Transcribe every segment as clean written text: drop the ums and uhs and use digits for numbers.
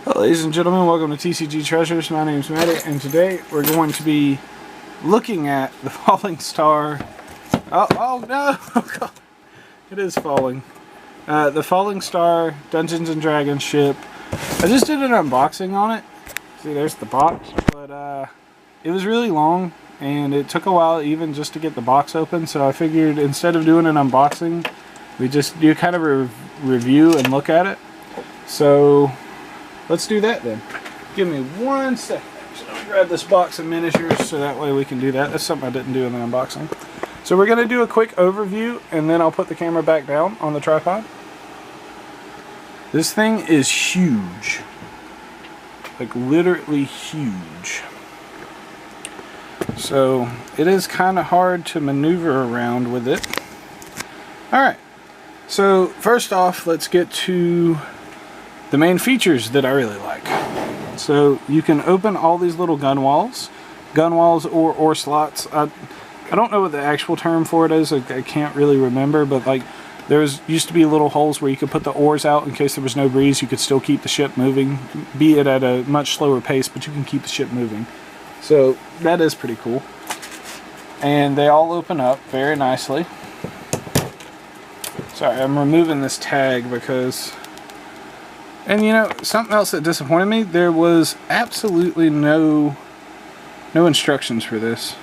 Hello, ladies and gentlemen, welcome to TCG Treasures. My name is Matt, and today we're going to be looking at the falling star. Oh no! Oh god, it is falling. The falling star Dungeons and Dragons ship. I just did an unboxing on it. See, there's the box, but it was really long, and it took a while even just to get the box open. So I figured instead of doing an unboxing, we just do kind of a review and look at it. So let's do that then. Give me 1 second. Actually, I'll grab this box of miniatures so that way we can do that. That's something I didn't do in the unboxing. So we're going to do a quick overview, and then I'll put the camera back down on the tripod. This thing is huge. Like literally huge. So it is kind of hard to maneuver around with it. Alright. So first off, let's get to the main features that I really like. So you can open all these little gun walls or slots. I don't know what the actual term for it is. I can't really remember, but like used to be little holes where you could put the oars out in case there was no breeze. You could still keep the ship moving, be it at a much slower pace, but you can keep the ship moving. So that is pretty cool. And they all open up very nicely. Sorry, I'm removing this tag because... And you know, something else that disappointed me, there was absolutely no instructions for this.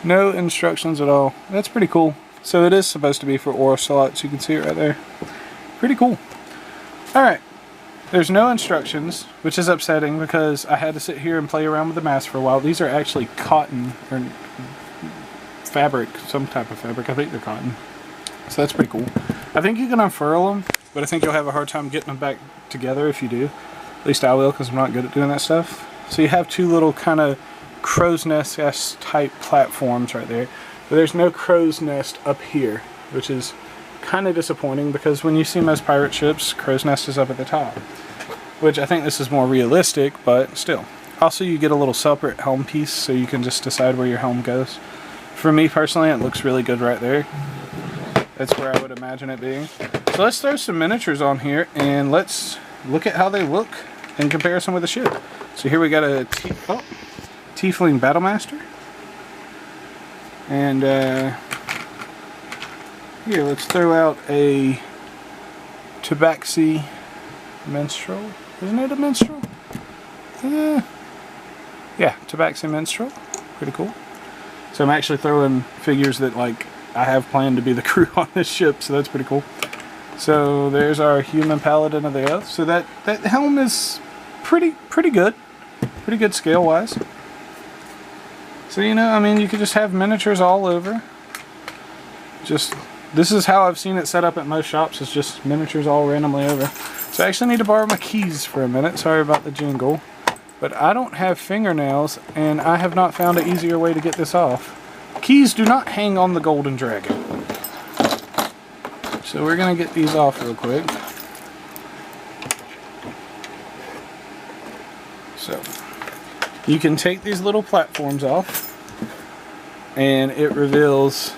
No instructions at all. That's pretty cool. So it is supposed to be for oar slots. You can see it right there. Pretty cool. Alright. There's no instructions, which is upsetting because I had to sit here and play around with the mask for a while. These are actually cotton, or fabric, some type of fabric. I think they're cotton. So that's pretty cool. I think you can unfurl them, but I think you'll have a hard time getting them back together if you do. At least I will, because I'm not good at doing that stuff. So you have two little kind of crow's nest type platforms right there. But there's no crow's nest up here, which is kind of disappointing because when you see most pirate ships, crow's nest is up at the top. Which I think this is more realistic, but still. Also, you get a little separate helm piece, so you can just decide where your helm goes. For me personally, it looks really good right there. That's where I would imagine it being. So let's throw some miniatures on here and let's look at how they look in comparison with the ship. So here we got a Tiefling Battlemaster. And here, let's throw out a Tabaxi Minstrel. Isn't it a minstrel? Yeah, Tabaxi Minstrel. Pretty cool. So I'm actually throwing figures that like I have planned to be the crew on this ship, so that's pretty cool. So there's our human paladin of the oath. So that helm is pretty good. Pretty good scale wise. So you know, I mean, you could just have miniatures all over. This is how I've seen it set up at most shops, is just miniatures all randomly over. So I actually need to borrow my keys for a minute. Sorry about the jingle. But I don't have fingernails, and I have not found an easier way to get this off. Keys do not hang on the golden dragon. So we're going to get these off real quick. So you can take these little platforms off, and it reveals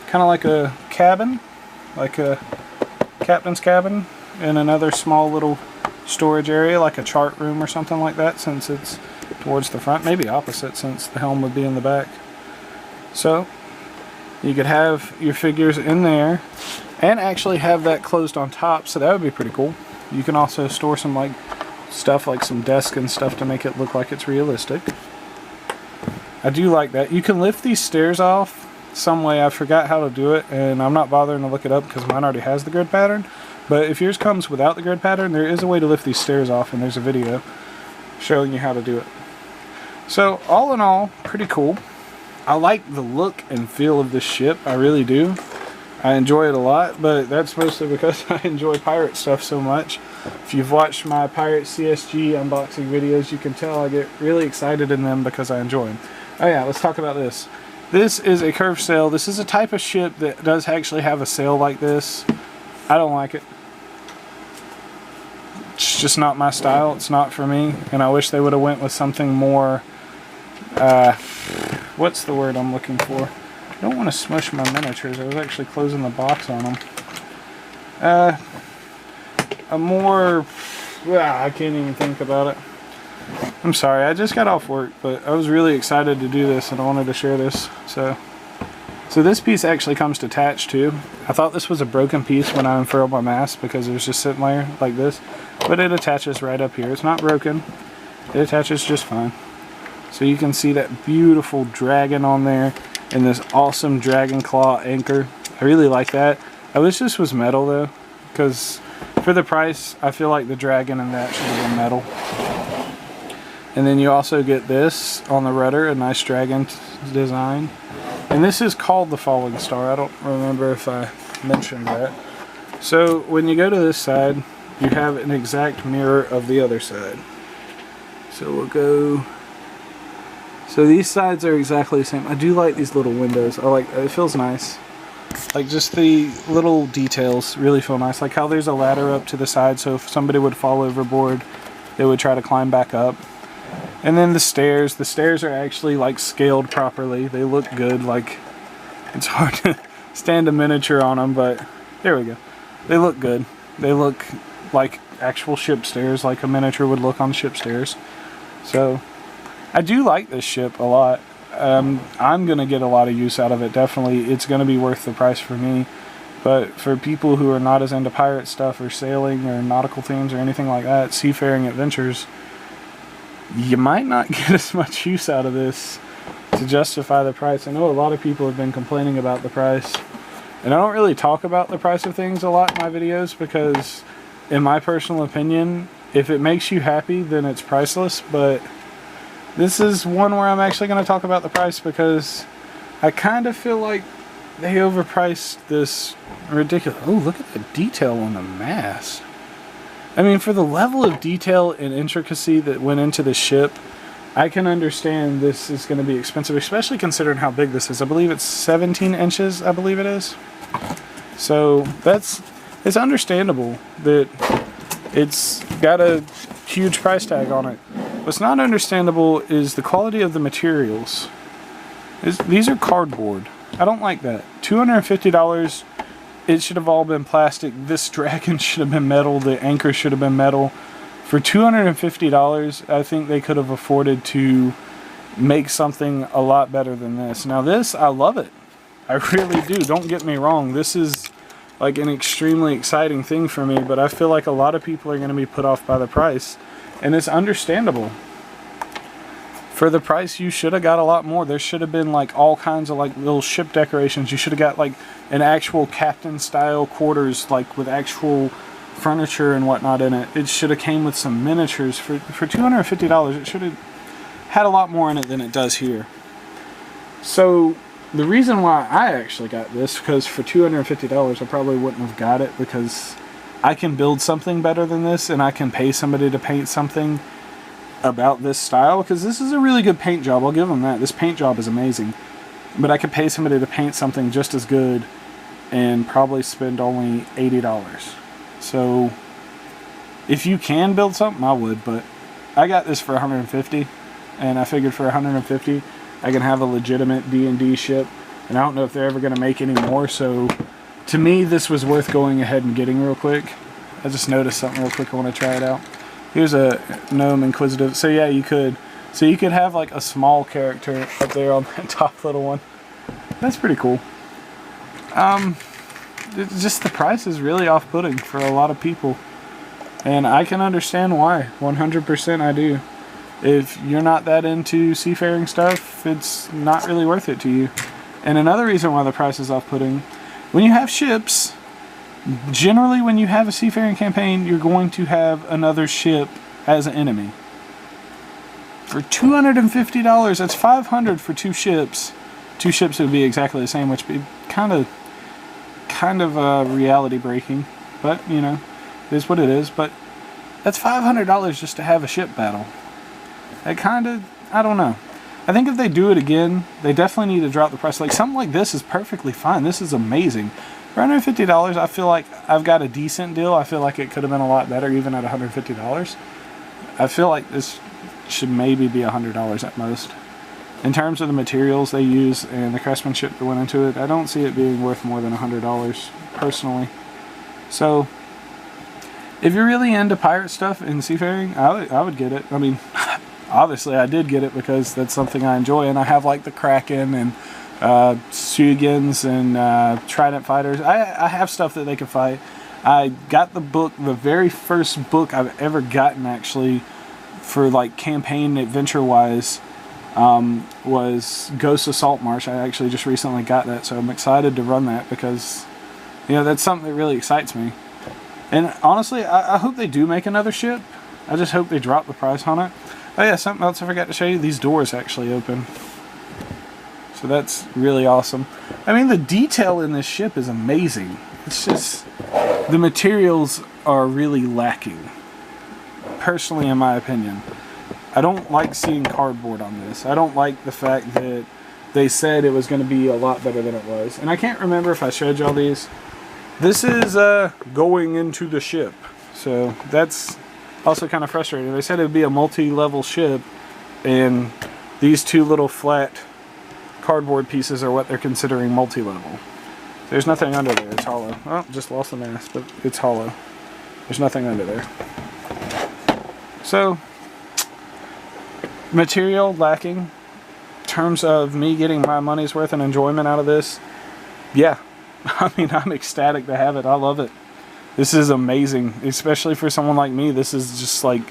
kind of like a cabin, like a captain's cabin, in another small little storage area, like a chart room or something like that, since it's towards the front. Maybe opposite, since the helm would be in the back. So you could have your figures in there and actually have that closed on top, so that would be pretty cool. You can also store some like stuff like some desk and stuff to make it look like it's realistic. I do like that. You can lift these stairs off some way. I forgot how to do it, and I'm not bothering to look it up because mine already has the grid pattern. But if yours comes without the grid pattern, there is a way to lift these stairs off, and there's a video showing you how to do it. So all in all, pretty cool. I like the look and feel of this ship. I really do. I enjoy it a lot, but that's mostly because I enjoy pirate stuff so much. If you've watched my pirate CSG unboxing videos, you can tell I get really excited in them because I enjoy them. Oh yeah, let's talk about this. This is a curved sail. This is a type of ship that does actually have a sail like this. I don't like it. It's just not my style. It's not for me, and I wish they would have went with something more, what's the word I'm looking for? I don't want to smush my miniatures. I was actually closing the box on them. A more I can't even think about it. I'm sorry, I just got off work, but I was really excited to do this and I wanted to share this. So this piece actually comes detached too. I thought this was a broken piece when I unfurled my mast because it was just sitting there like this, but it attaches right up here. It's not broken. It attaches just fine. So you can see that beautiful dragon on there and this awesome dragon claw anchor. I really like that. I wish this was metal though, because for the price, I feel like the dragon and that should have been metal. And then you also get this on the rudder, a nice dragon design. And this is called the Falling Star. I don't remember if I mentioned that. So when you go to this side, you have an exact mirror of the other side. So we'll go... So these sides are exactly the same. I do like these little windows. I like it. Feels nice. Like just the little details really feel nice. Like how there's a ladder up to the side, so if somebody would fall overboard, they would try to climb back up. And then the stairs are actually like scaled properly. They look good. Like it's hard to stand a miniature on them, but there we go. They look good. They look like actual ship stairs, like a miniature would look on ship stairs. So I do like this ship a lot. I'm gonna get a lot of use out of it. Definitely, it's gonna be worth the price for me. But for people who are not as into pirate stuff or sailing or nautical themes or anything like that, seafaring adventures, you might not get as much use out of this to justify the price. I know a lot of people have been complaining about the price, and I don't really talk about the price of things a lot in my videos because, in my personal opinion, if it makes you happy, then it's priceless. But this is one where I'm actually going to talk about the price because I kind of feel like they overpriced this ridiculous. Oh, look at the detail on the mast. I mean, for the level of detail and intricacy that went into the ship, I can understand this is going to be expensive, especially considering how big this is. I believe it's 17 inches, I believe it is. So it's understandable that it's got a huge price tag on it. What's not understandable is the quality of the materials. These are cardboard. I don't like that. $250. It should have all been plastic. This dragon should have been metal. The anchor should have been metal. For $250, I think they could have afforded to make something a lot better than this. Now this, I love it. I really do. Don't get me wrong. This is like an extremely exciting thing for me, but I feel like a lot of people are going to be put off by the price. And it's understandable. For the price, you should have got a lot more. There should have been like all kinds of like little ship decorations. You should have got like an actual captain style quarters, like with actual furniture and whatnot in it. It should have came with some miniatures. For $250, it should have had a lot more in it than it does here. So the reason why I actually got this, because for $250 I probably wouldn't have got it, because I can build something better than this and I can pay somebody to paint something about this style, because this is a really good paint job. I'll give them that. This paint job is amazing, but I could pay somebody to paint something just as good and probably spend only $80. So if you can build something, I would, but I got this for $150, and I figured for $150 I can have a legitimate D&D ship, and I don't know if they're ever going to make any more, so to me this was worth going ahead and getting real quick. I just noticed something real quick. I want to try it out. Here's a gnome inquisitive. So yeah, you could. So you could have like a small character up there on that top little one. That's pretty cool. Just the price is really off-putting for a lot of people, and I can understand why. 100% I do. If you're not that into seafaring stuff, it's not really worth it to you. And another reason why the price is off-putting, when you have ships, generally when you have a seafaring campaign, you're going to have another ship as an enemy. For $250, that's $500 for two ships. Two ships would be exactly the same, which would be kind of reality breaking, but you know, it is what it is. But that's $500 just to have a ship battle. It kind of, I don't know. I think if they do it again, they definitely need to drop the price. Like something like this is perfectly fine. This is amazing. For $150, I feel like I've got a decent deal. I feel like it could have been a lot better even at $150. I feel like this should maybe be $100 at most. In terms of the materials they use and the craftsmanship that went into it, I don't see it being worth more than $100 personally. So if you're really into pirate stuff and seafaring, I would get it. I mean, obviously I did get it because that's something I enjoy, and I have like the Kraken and Sugans and Trident fighters. I have stuff that they can fight. I got the book, the very first book I've ever gotten actually for like campaign adventure wise was Ghost of Saltmarsh. I actually just recently got that, so I'm excited to run that because, you know, that's something that really excites me. And honestly, I hope they do make another ship. I just hope they drop the price on it. Oh yeah, something else I forgot to show you. These doors actually open. So that's really awesome. I mean, the detail in this ship is amazing. It's just, the materials are really lacking. Personally, in my opinion. I don't like seeing cardboard on this. I don't like the fact that they said it was going to be a lot better than it was. And I can't remember if I showed y'all these. This is going into the ship. So that's also kind of frustrating. They said it would be a multi-level ship, and these two little flat cardboard pieces are what they're considering multi-level. There's nothing under there. It's hollow. Oh, just lost the mass, but it's hollow. There's nothing under there. So, material lacking. In terms of me getting my money's worth and enjoyment out of this, yeah. I mean, I'm ecstatic to have it. I love it. This is amazing, especially for someone like me. This is just like,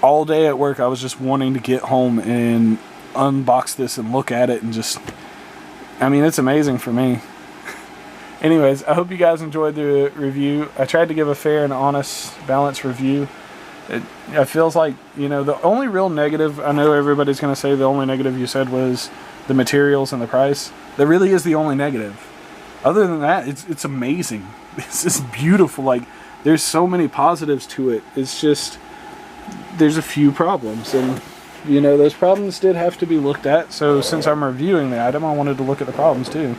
all day at work I was just wanting to get home and unbox this and look at it and just, I mean, it's amazing for me. Anyways, I hope you guys enjoyed the review. I tried to give a fair and honest, balanced review. It feels like, you know, the only real negative, I know everybody's going to say the only negative you said was the materials and the price. That really is the only negative. Other than that, it's amazing. This is beautiful. Like, there's so many positives to it. It's just, there's a few problems. And, you know, those problems did have to be looked at. So since I'm reviewing the item, I wanted to look at the problems too.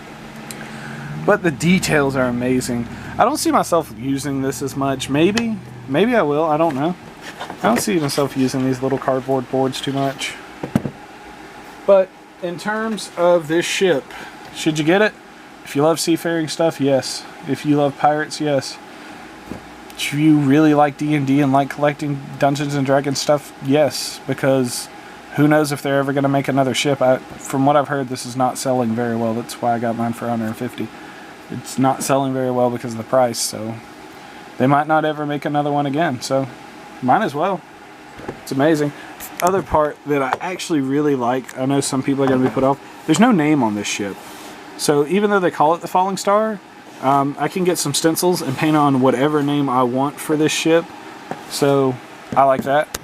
But the details are amazing. I don't see myself using this as much. Maybe I will. I don't know. I don't see myself using these little cardboard boards too much. But in terms of this ship, should you get it? If you love seafaring stuff, yes. If you love pirates, yes. If you really like D&D and like collecting Dungeons and Dragons stuff, yes. Because who knows if they're ever going to make another ship. From what I've heard, this is not selling very well. That's why I got mine for $150. It's not selling very well because of the price, so they might not ever make another one again, so might as well. It's amazing. Other part that I actually really like, I know some people are going to be put off, there's no name on this ship. So even though they call it the Falling Star, I can get some stencils and paint on whatever name I want for this ship. So I like that.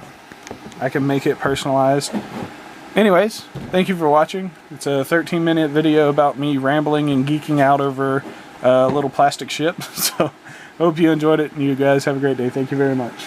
I can make it personalized. Anyways, thank you for watching. It's a 13-minute video about me rambling and geeking out over a little plastic ship. So, hope you enjoyed it, and you guys have a great day. Thank you very much.